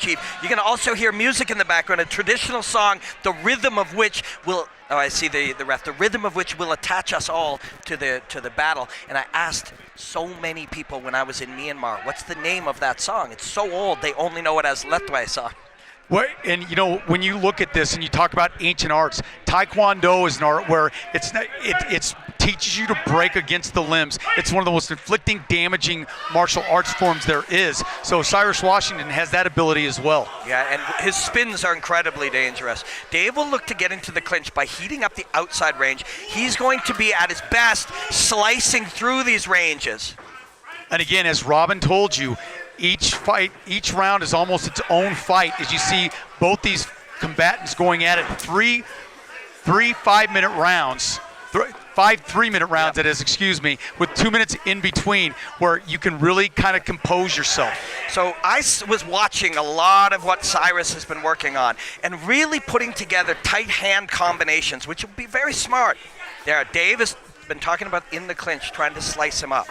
Chief. You're going to also hear music in the background, a traditional song, the rhythm of which will, oh, I see the ref, the rhythm of which will attach us all to the battle. And I asked so many people when I was in Myanmar, what's the name of that song? It's so old, they only know it as Lethwei song. Well, and you know, when you look at this and you talk about ancient arts, Taekwondo is an art where it's teaches you to break against the limbs. It's one of the most inflicting, damaging martial arts forms there is. So Cyrus Washington has that ability as well. Yeah, and his spins are incredibly dangerous. Dave will look to get into the clinch by heating up the outside range. He's going to be at his best slicing through these ranges. And again, as Robin told you, each round is almost its own fight as you see both these combatants going at it. Three 5-minute rounds. 5 3-minute rounds, Yep. that is, excuse me, with 2 minutes in between where you can really kind of compose yourself. So I was watching a lot of what Cyrus has been working on and really putting together tight hand combinations, which will be very smart. There, Dave has been talking about in the clinch, trying to slice him up.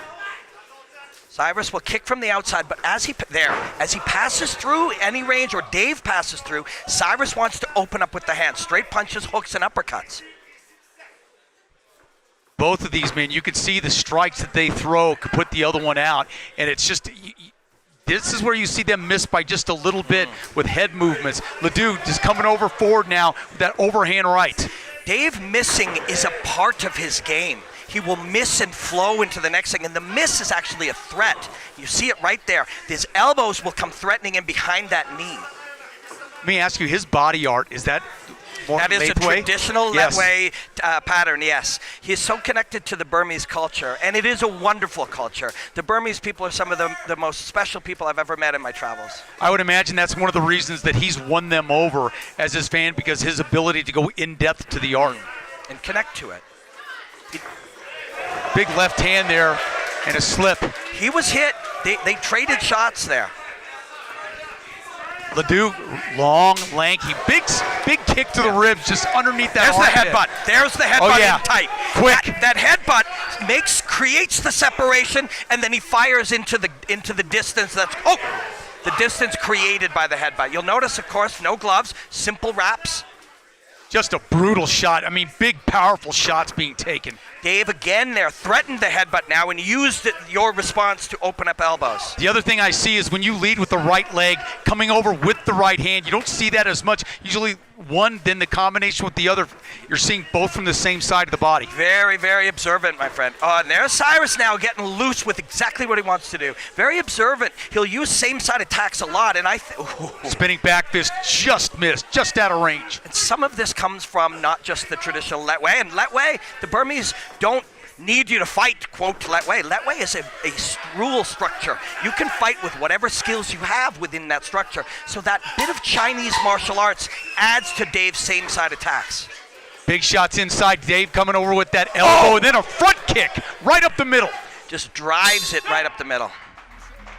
Cyrus will kick from the outside, but as he passes through any range, or Dave passes through, Cyrus wants to open up with the hands, straight punches, hooks, and uppercuts. Both of these men, you can see the strikes that they throw could put the other one out, and it's just, this is where you see them miss by just a little bit with head movements. Ledus just coming over forward now with that overhand right. Dave missing is a part of his game. He will miss and flow into the next thing, and the miss is actually a threat. You see it right there. His elbows will come threatening him behind that knee. Let me ask you, his body art, is that more That is Lethwei? a traditional Yes. Lethwei pattern, yes. He is so connected to the Burmese culture, and it is a wonderful culture. The Burmese people are some of the most special people I've ever met in my travels. I would imagine that's one of the reasons that he's won them over as his fan, because his ability to go in depth to the art. And connect to it. Big left hand there and a slip. He was hit. They traded shots there. Ledus, long, lanky, big kick to the ribs, just underneath that There's the armpit. headbutt. There's the headbutt Oh, yeah. in tight. Quick. That headbutt creates the separation, and then he fires into the distance. The distance created by the headbutt. You'll notice, of course, no gloves, simple wraps. Just a brutal shot. I mean, big, powerful shots being taken. Dave again there threatened the headbutt now and used your response to open up elbows. The other thing I see is when you lead with the right leg, coming over with the right hand, you don't see that as much. Usually one, then the combination with the other, you're seeing both from the same side of the body. Very, very observant, my friend. And there's Cyrus now getting loose with exactly what he wants to do. Very observant. He'll use same side attacks a lot, and Spinning back fist just missed, just out of range. And some of this comes from not just the traditional Lethwei. And Lethwei, the Burmese don't need you to fight, quote, Lethwei. Lethwei is a rule structure. You can fight with whatever skills you have within that structure. So that bit of Chinese martial arts adds to Dave's same side attacks. Big shots inside. Dave coming over with that elbow, and then a front kick right up the middle. Just drives it right up the middle.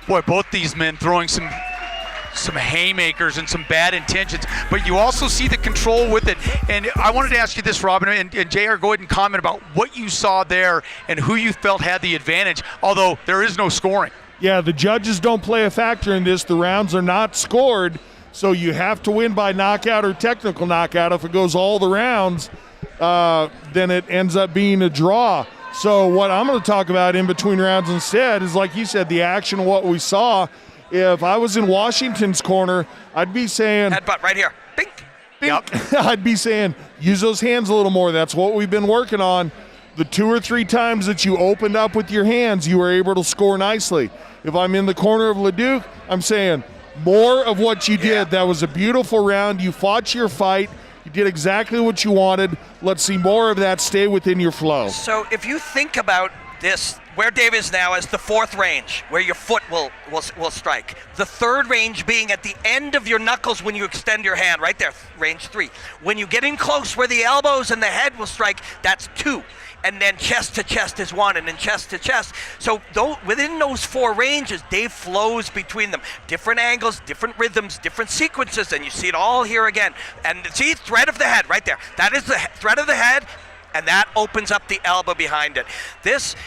Boy, both these men throwing some haymakers and some bad intentions, but you also see the control with it. And I wanted to ask you this, Robin, and JR, go ahead and comment about what you saw there and who you felt had the advantage, although there is no scoring. Yeah, the judges don't play a factor in this. The rounds are not scored, so you have to win by knockout or technical knockout. If it goes all the rounds, then it ends up being a draw. So what I'm going to talk about in between rounds instead is, like you said, the action of what we saw. If I was in Washington's corner, I'd be saying... Headbutt right here. Bink. Yep. I'd be saying, use those hands a little more. That's what we've been working on. The 2 or 3 times that you opened up with your hands, you were able to score nicely. If I'm in the corner of Ledus, I'm saying, more of what you did. Yeah. That was a beautiful round. You fought your fight. You did exactly what you wanted. Let's see more of that. Stay within your flow. So if you think about this, where Dave is now is the 4th range, where your foot will strike. The 3rd range being at the end of your knuckles when you extend your hand, right there, range 3. When you get in close where the elbows and the head will strike, that's 2. And then chest to chest is 1, and then chest to chest. So within those 4 ranges, Dave flows between them. Different angles, different rhythms, different sequences, and you see it all here again. And see, thread of the head right there. That is the thread of the head, and that opens up the elbow behind it.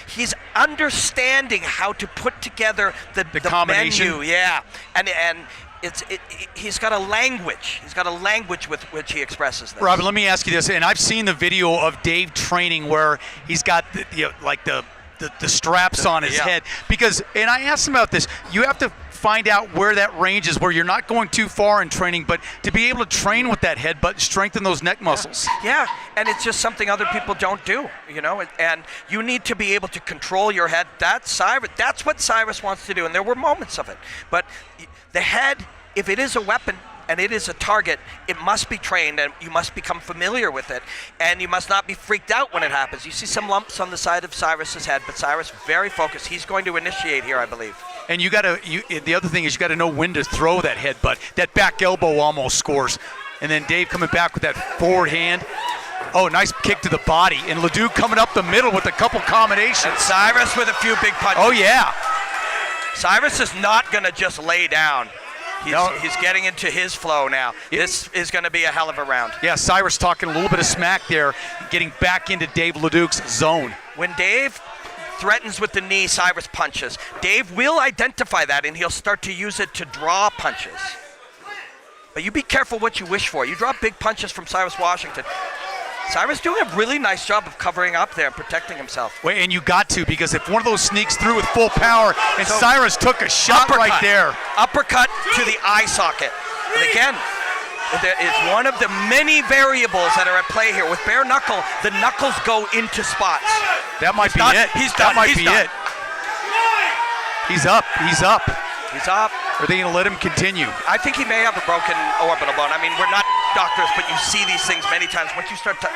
He's understanding how to put together the combination. menu, yeah. And he's got a language. He's got a language with which he expresses this. Robin, let me ask you this, and I've seen the video of Dave training where he's got the straps on his head, and I asked him about this. You have to find out where that range is, where you're not going too far in training, but to be able to train with that headbutt, strengthen those neck muscles. Yeah, and it's just something other people don't do, and you need to be able to control your head. That's what Cyrus wants to do, and there were moments of it. But the head, if it is a weapon and it is a target, it must be trained and you must become familiar with it, and you must not be freaked out when it happens. You see some lumps on the side of Cyrus's head, but Cyrus very focused. He's going to initiate here, I believe. And the other thing is you got to know when to throw that headbutt. That back elbow almost scores. And then Dave coming back with that forward hand. Oh, nice kick to the body. And Ledus coming up the middle with a couple combinations. And Cyrus with a few big punches. Oh, yeah. Cyrus is not going to just lay down. He's getting into his flow now. This is going to be a hell of a round. Yeah, Cyrus talking a little bit of smack there, getting back into Dave Ledus's zone. When Dave threatens with the knee, Cyrus punches. Dave will identify that, and he'll start to use it to draw punches. But you be careful what you wish for. You draw big punches from Cyrus Washington. Cyrus doing a really nice job of covering up there and protecting himself. Wait, and you got to, because if one of those sneaks through with full power, and Cyrus took a shot right there. Uppercut to the eye socket. And again, it's one of the many variables that are at play here. With bare knuckle, the knuckles go into spots. That might be it. That might be it. He's up. He's up. He's up. Are they going to let him continue? I think he may have a broken orbital bone. I mean, we're not doctors, but you see these things many times. Once you start to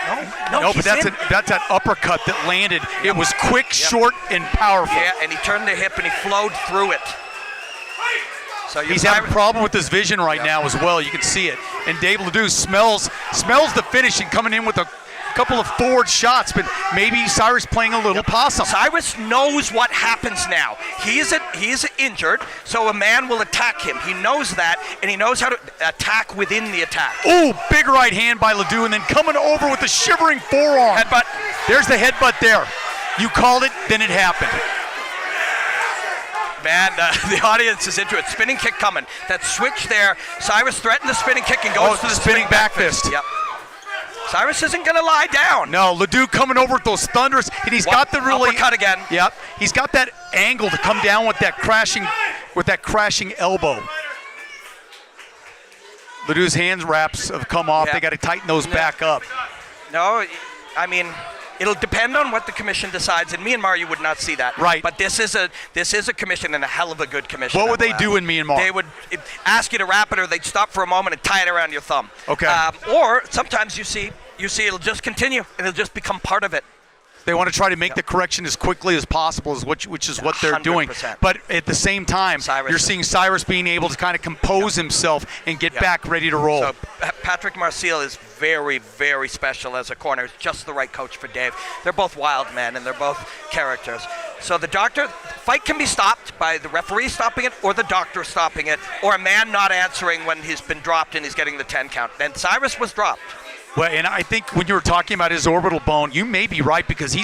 no, but that's an uppercut that landed. It was quick, short, and powerful. Yeah, and he turned the hip and he flowed through it. So he's having a problem with his vision right now as well. You can see it. And Dave Ledus smells the finish and coming in with a couple of forward shots, but maybe Cyrus playing a little possum. Cyrus knows what happens now. He is injured, so a man will attack him. He knows that, and he knows how to attack within the attack. Ooh, big right hand by Ledus, and then coming over with a shivering forearm. Headbutt. There's the headbutt there. You called it, then it happened. Man, the audience is into it. Spinning kick coming. That switch there. Cyrus threatened the spinning kick and goes to the spinning back fist. Yep. Cyrus isn't going to lie down. No, Ledus coming over with those thunderous, and he's got the really uppercut again. Yep, he's got that angle to come down with that crashing elbow. Ledus' hands wraps have come off. They got to tighten those back up. No, I mean, it'll depend on what the commission decides, and Myanmar you would not see that. Right. But this is a commission, and a hell of a good commission. What would they do in Myanmar? They would ask you to wrap it, or they'd stop for a moment and tie it around your thumb. Okay. Or sometimes you see it'll just continue, and it'll just become part of it. They want to try to make the correction as quickly as possible, which is what they're 100%. Doing. But at the same time, you're seeing Cyrus being able to kind of compose himself and get back ready to roll. So Patrick Marcel is very, very special as a corner. He's just the right coach for Dave. They're both wild men, and they're both characters. So the fight can be stopped by the referee stopping it, or the doctor stopping it, or a man not answering when he's been dropped and he's getting the 10 count. And Cyrus was dropped. Well, and I think when you were talking about his orbital bone, you may be right, because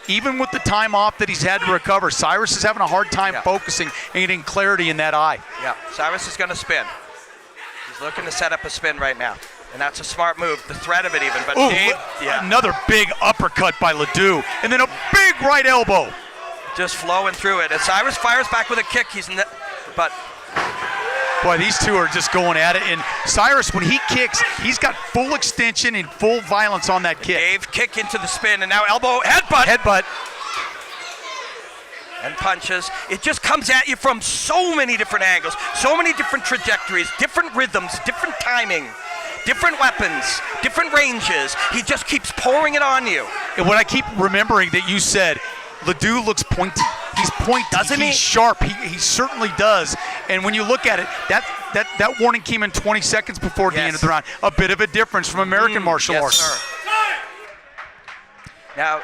even with the time off that he's had to recover, Cyrus is having a hard time focusing and getting clarity in that eye. Yeah, Cyrus is going to spin. He's looking to set up a spin right now, and that's a smart move, the threat of it even. But Dave, another big uppercut by Ledus, and then a big right elbow. Just flowing through it. And Cyrus fires back with a kick. Boy, these two are just going at it. And Cyrus, when he kicks, he's got full extension and full violence on that kick. Dave kick into the spin, and now elbow, headbutt. And punches. It just comes at you from so many different angles, so many different trajectories, different rhythms, different timing, different weapons, different ranges. He just keeps pouring it on you. And what I keep remembering that you said, Ledus looks pointy. He's pointy. Doesn't he? He's sharp. He certainly does. And when you look at it, that warning came in 20 seconds before the end of the round. A bit of a difference from American martial arts. Sir. Now,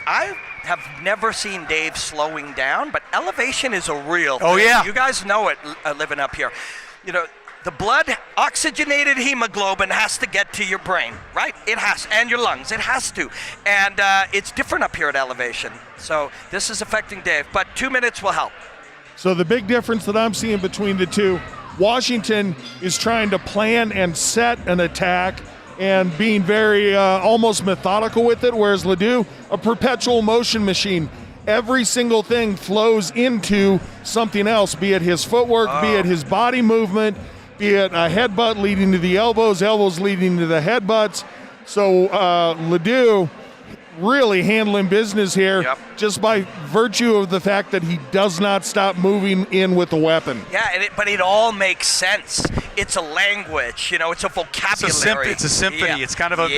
I have never seen Dave slowing down, but elevation is a real thing. Oh, yeah. You guys know it living up here. The blood, oxygenated hemoglobin has to get to your brain, right? It has, and your lungs. It has to. And it's different up here at elevation. So this is affecting Dave, but 2 minutes will help. So the big difference that I'm seeing between the two, Washington is trying to plan and set an attack and being very almost methodical with it, whereas Ledus, a perpetual motion machine. Every single thing flows into something else, be it his footwork, be it his body movement, be it a headbutt leading to the elbows, elbows leading to the headbutts. So Ledus really handling business here just by virtue of the fact that he does not stop moving in with the weapon. Yeah, but it all makes sense. It's a language, it's a vocabulary. It's a symphony. Yeah. It's kind of a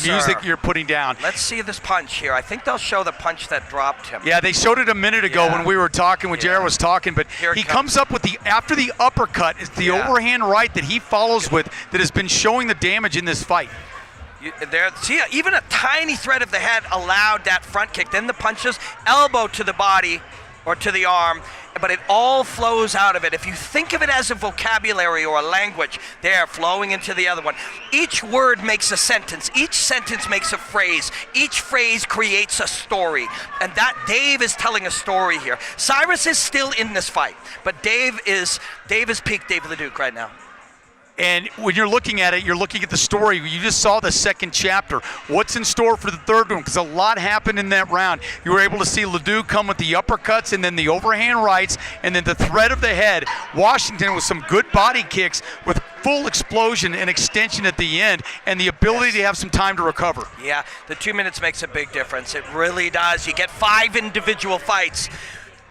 music you're putting down. Let's see this punch here. I think they'll show the punch that dropped him. Yeah, they showed it a minute ago when we were talking, when Jared was talking, but he comes up with after the uppercut, it's the overhand right that he follows with that has been showing the damage in this fight. See, even a tiny thread of the head allowed that front kick. Then the punches, elbow to the body or to the arm, but it all flows out of it. If you think of it as a vocabulary or a language, they're flowing into the other one. Each word makes a sentence. Each sentence makes a phrase. Each phrase creates a story. And that Dave is telling a story here. Cyrus is still in this fight, but Dave is peak Dave Leduc right now. And when you're looking at it, you're looking at the story. You just saw the second chapter. What's in store for the third one? Because a lot happened in that round. You were able to see Ledus come with the uppercuts and then the overhand rights and then the thread of the head. Washington with some good body kicks with full explosion and extension at the end and the ability to have some time to recover. Yeah, the 2 minutes makes a big difference. It really does. You get 5 individual fights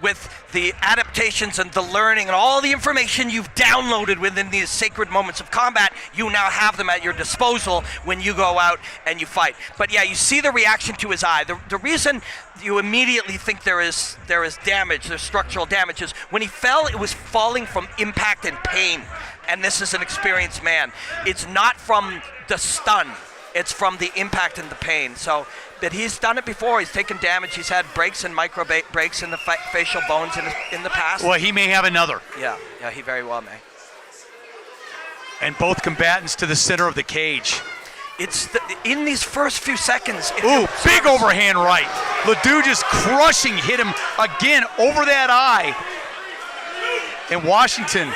with the adaptations and the learning and all the information you've downloaded within these sacred moments of combat. You now have them at your disposal when you go out and you fight. But yeah, you see the reaction to his eye. The reason you immediately think there is damage, there's structural damage, is when he fell, it was falling from impact and pain. And this is an experienced man. It's not from the stun. It's from the impact and the pain. But he's done it before. He's taken damage. He's had breaks and micro breaks in the facial bones in the past. Well, he may have another. Yeah, he very well may. And both combatants to the center of the cage. In these first few seconds. Big overhand right. Ledus just hit him again over that eye. And Washington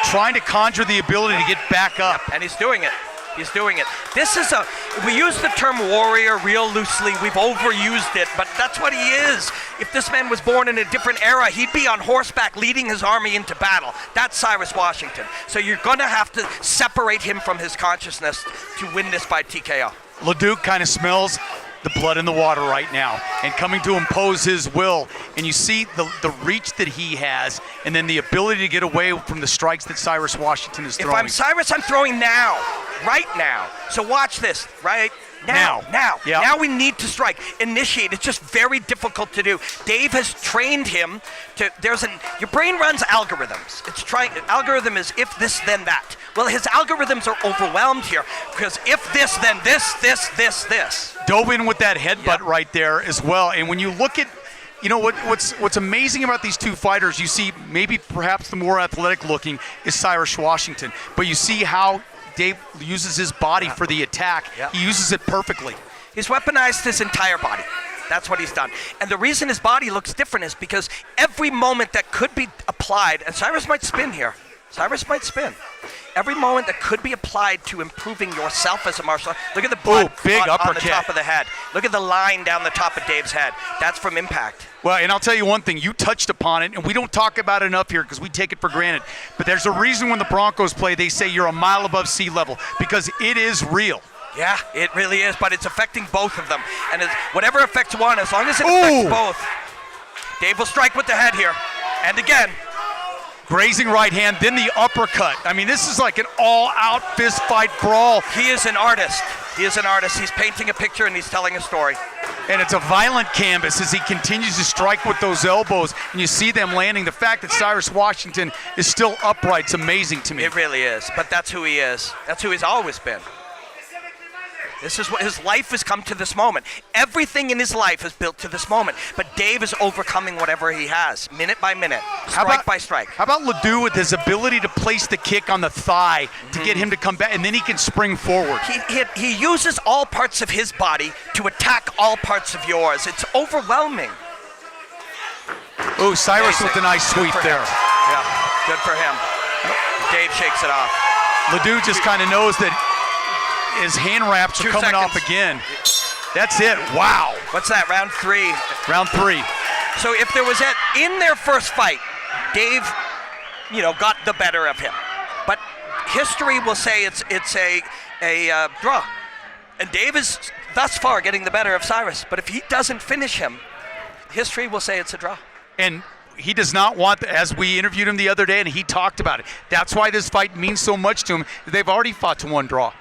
trying to conjure the ability to get back up. And he's doing it. We use the term warrior real loosely. We've overused it, but that's what he is. If this man was born in a different era, he'd be on horseback leading his army into battle. That's Cyrus Washington. So you're going to have to separate him from his consciousness to win this by TKO. Ledus kind of smells the blood in the water right now and coming to impose his will. And you see the reach that he has and then the ability to get away from the strikes that Cyrus Washington is throwing. If I'm Cyrus, I'm throwing now. Right now. So watch this. Right now. Yep. Now we need to strike. Initiate. It's just very difficult to do. Dave has trained him to. Your brain runs algorithms. Algorithm is if this, then that. Well, his algorithms are overwhelmed here because if this, then this. Dove in with that headbutt right there as well. And when you look at, what's amazing about these two fighters, you see maybe perhaps the more athletic looking is Cyrus Washington, but you see how Dave uses his body for the attack. Yep. He uses it perfectly. He's weaponized his entire body. That's what he's done. And the reason his body looks different is because every moment that could be applied, and Cyrus might spin here. Every moment that could be applied to improving yourself as a martial artist. Look at the blood on the top of the head. Look at the line down the top of Dave's head. That's from impact. Well, and I'll tell you one thing. You touched upon it, and we don't talk about it enough here because we take it for granted. But there's a reason when the Broncos play, they say you're a mile above sea level because it is real. Yeah, it really is, but it's affecting both of them. And whatever affects one, as long as it affects both. Dave will strike with the head here. And again. Grazing right hand, then the uppercut. I mean, this is like an all-out fist fight brawl. He is an artist. He's painting a picture and he's telling a story. And it's a violent canvas as he continues to strike with those elbows, and you see them landing. The fact that Cyrus Washington is still upright is amazing to me. It really is, but that's who he is. That's who he's always been. This is what his life has come to this moment. Everything in his life is built to this moment. But Dave is overcoming whatever he has, minute by minute, strike by strike. How about Ledus with his ability to place the kick on the thigh to get him to come back, and then he can spring forward? He uses all parts of his body to attack all parts of yours. It's overwhelming. Oh, Cyrus with a nice sweep there. Yeah, good for him. Dave shakes it off. Ledus just kind of knows that his hand wraps are 2 coming off seconds. again. That's it. Wow. What's that, round 3? Round 3. So if there was in their first fight, Dave, got the better of him. But history will say it's a draw. And Dave is thus far getting the better of Cyrus. But if he doesn't finish him, history will say it's a draw. And he does not want, as we interviewed him the other day, and he talked about it. That's why this fight means so much to him. They've already fought to 1 draw.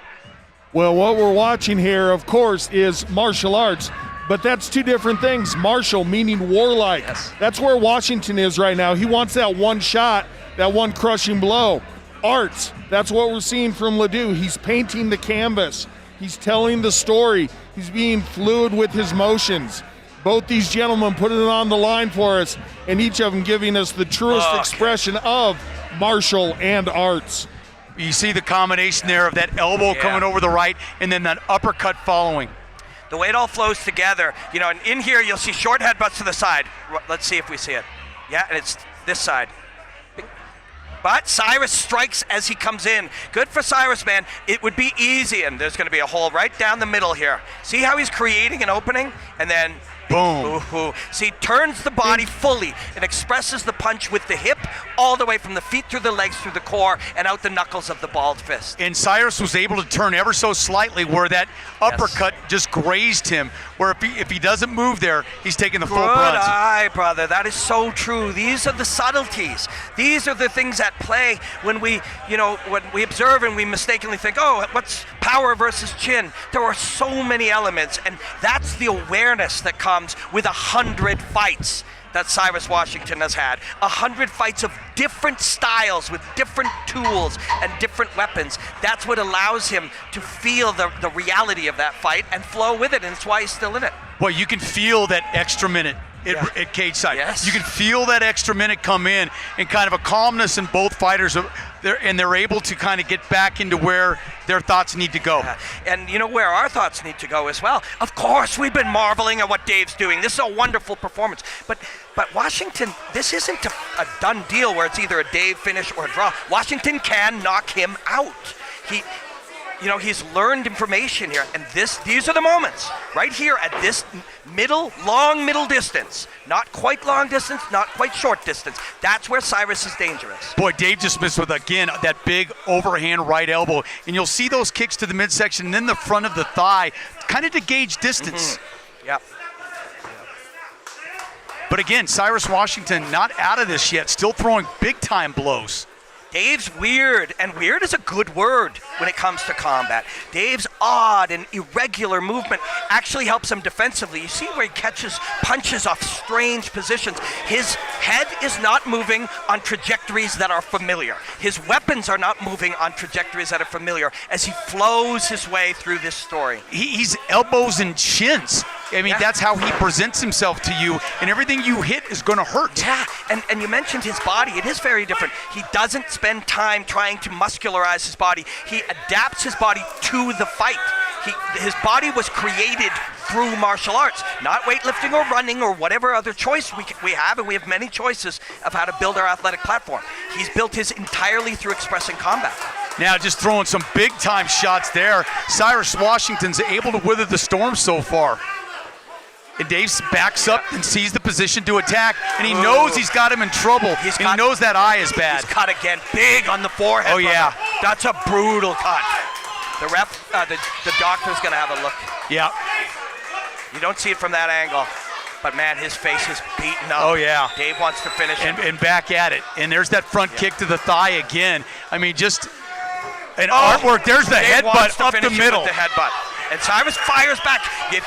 Well, what we're watching here, of course, is martial arts, but that's 2 different things. Martial meaning warlike. Yes. That's where Washington is right now. He wants that one shot, that one crushing blow. Arts, that's what we're seeing from Ledus. He's painting the canvas. He's telling the story. He's being fluid with his motions. Both these gentlemen putting it on the line for us, and each of them giving us the truest expression of martial and arts. You see the combination there of that elbow coming over the right and then that uppercut following. The way it all flows together, and in here you'll see short headbutts to the side. Let's see if we see it. Yeah, and it's this side. But Cyrus strikes as he comes in. Good for Cyrus, man. It would be easy, and there's going to be a hole right down the middle here. See how he's creating an opening? And then boom. See, turns the body fully and expresses the punch with the hip all the way from the feet through the legs, through the core, and out the knuckles of the balled fist. And Cyrus was able to turn ever so slightly where that uppercut just grazed him, where if he doesn't move there, he's taking the full brunt. Good eye, brother. That is so true. These are the subtleties. These are the things at play when we observe and we mistakenly think, oh, what's power versus chin? There are so many elements, and that's the awareness that comes with 100 fights that Cyrus Washington has had. 100 fights of different styles with different tools and different weapons. That's what allows him to feel the reality of that fight and flow with it, and it's why he's still in it. Well, you can feel that extra minute at cage side. Yes. You can feel that extra minute come in and kind of a calmness in both fighters, and they're able to kind of get back into where their thoughts need to go. And where our thoughts need to go as well. Of course, we've been marveling at what Dave's doing. This is a wonderful performance. But Washington, this isn't a done deal where it's either a Dave finish or a draw. Washington can knock him out. He's learned information here, and these are the moments right here at this long middle distance. Not quite long distance, not quite short distance. That's where Cyrus is dangerous. Boy, Dave just missed with, again, that big overhand right elbow. And you'll see those kicks to the midsection and then the front of the thigh, kind of to gauge distance. Mm-hmm. Yep. But again, Cyrus Washington not out of this yet, still throwing big-time blows. Dave's weird, and weird is a good word when it comes to combat. Dave's odd and irregular movement actually helps him defensively. You see where he catches punches off strange positions. His head is not moving on trajectories that are familiar. His weapons are not moving on trajectories that are familiar as he flows his way through this story. He's elbows and shins. I mean, that's how he presents himself to you, and everything you hit is going to hurt. Yeah, and you mentioned his body. It is very different. He doesn't spend time trying to muscularize his body. He adapts his body to the fight. His body was created through martial arts, not weightlifting or running or whatever other choice we have, and we have many choices of how to build our athletic platform. He's built his entirely through expressing combat. Now just throwing some big-time shots there. Cyrus Washington's able to weather the storm so far. And Dave backs up and sees the position to attack, and he knows he's got him in trouble, and he knows that eye is bad. He's cut again, big on the forehead. Oh, yeah. That's a brutal cut. The ref, the doctor's going to have a look. Yeah. You don't see it from that angle, but man, his face is beaten up. Oh, yeah. Dave wants to finish it. And back at it. And there's that front kick to the thigh again. I mean, just an artwork. There's the headbutt up the middle. With the headbutt. And Cyrus fires back. If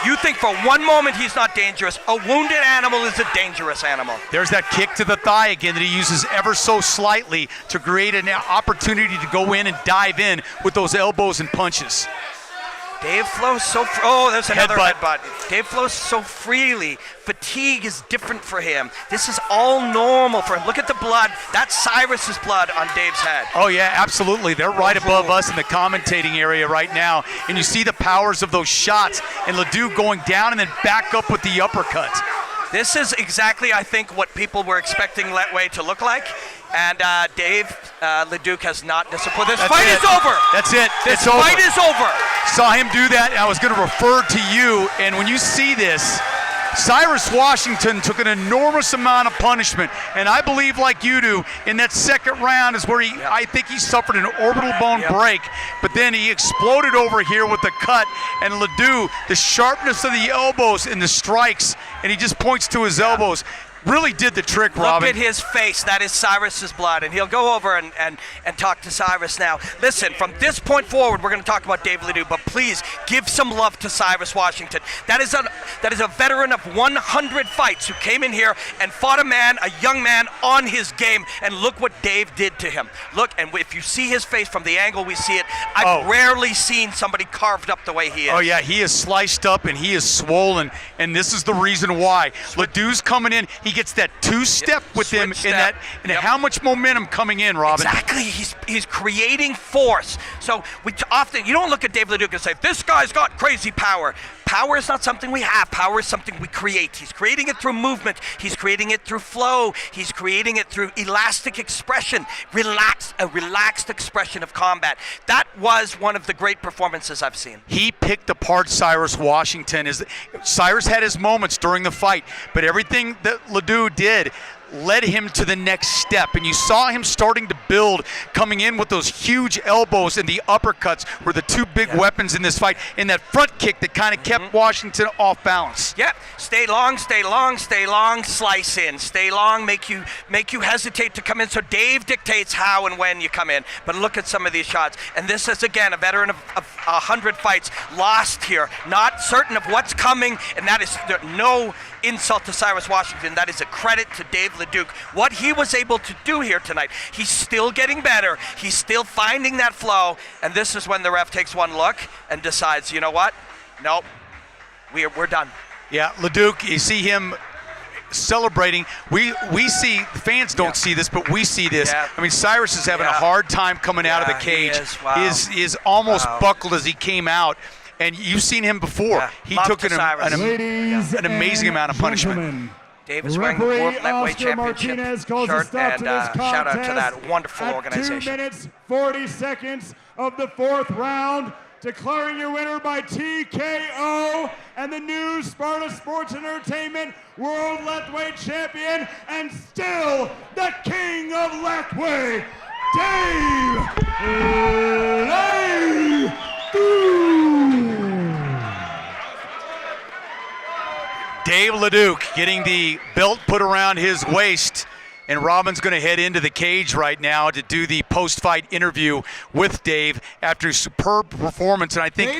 you think for one moment he's not dangerous, a wounded animal is a dangerous animal. There's that kick to the thigh again that he uses ever so slightly to create an opportunity to go in and dive in with those elbows and punches. Dave flows there's another headbutt. Dave flows so freely. Fatigue is different for him. This is all normal for him. Look at the blood. That's Cyrus's blood on Dave's head. Oh, yeah, absolutely. They're right above us in the commentating area right now. And you see the powers of those shots. And Ledus going down and then back up with the uppercut. This is exactly, I think, what people were expecting Lethwei to look like. And Dave Leduc has not disappointed. This fight is over. That's it. This It's over. fight is over. Saw him do that. I was going to refer to you. And when you see this, Cyrus Washington took an enormous amount of punishment, and I believe, like you do, in that second round is where I think he suffered an orbital bone break, but then he exploded over here with the cut, and Ledus, the sharpness of the elbows and the strikes, and he just points to his elbows. Really did the trick, Robin. Look at his face. That is Cyrus's blood. And he'll go over and talk to Cyrus now. Listen, from this point forward, we're going to talk about Dave Ledoux, but please give some love to Cyrus Washington. That is a veteran of 100 fights who came in here and fought a young man on his game. And look what Dave did to him. Look, and if you see his face from the angle we see it, I've rarely seen somebody carved up the way he is. Oh, yeah, he is sliced up and he is swollen, and this is the reason why. Ledoux's coming in. He gets that two-step with him in that, and how much momentum coming in, Robin. Exactly. He's creating force. So often you don't look at Dave Ledoux and say, this guy's got crazy power. Power is not something we have. Power is something we create. He's creating it through movement. He's creating it through flow. He's creating it through elastic expression, a relaxed expression of combat. That was one of the great performances I've seen. He picked apart Cyrus Washington. Cyrus had his moments during the fight, but everything that Ledus did led him to the next step, and you saw him starting to build, coming in with those huge elbows, and the uppercuts were the two big weapons in this fight, and that front kick that kind of kept Washington off balance. Yep. Stay long, stay long, stay long, slice in. Stay long, make you hesitate to come in. So Dave dictates how and when you come in. But look at some of these shots. And this is, again, a veteran of 100 fights, lost here, not certain of what's coming, and that is no insult to Cyrus Washington. That is a credit to Dave Leduc. What he was able to do here tonight, he's still getting better. He's still finding that flow, and this is when the ref takes one look and decides, you know what? Nope, we're done. Yeah, Leduc, you see him celebrating. We see, fans don't see this, but we see this. Yeah. I mean, Cyrus is having a hard time coming out of the cage. He is almost buckled as he came out. And you've seen him before. He took an amazing amount of punishment. Dave is wearing the World Lethwei Championship shirt, and shout out to that wonderful organization. 2 minutes, 40 seconds of the fourth round, declaring your winner by TKO and the new Sparta Sports Entertainment World Lethwei Champion and still the King of Lethwei, Dave Ledoux. Dave Leduc getting the belt put around his waist, and Robin's going to head into the cage right now to do the post-fight interview with Dave after a superb performance, and I think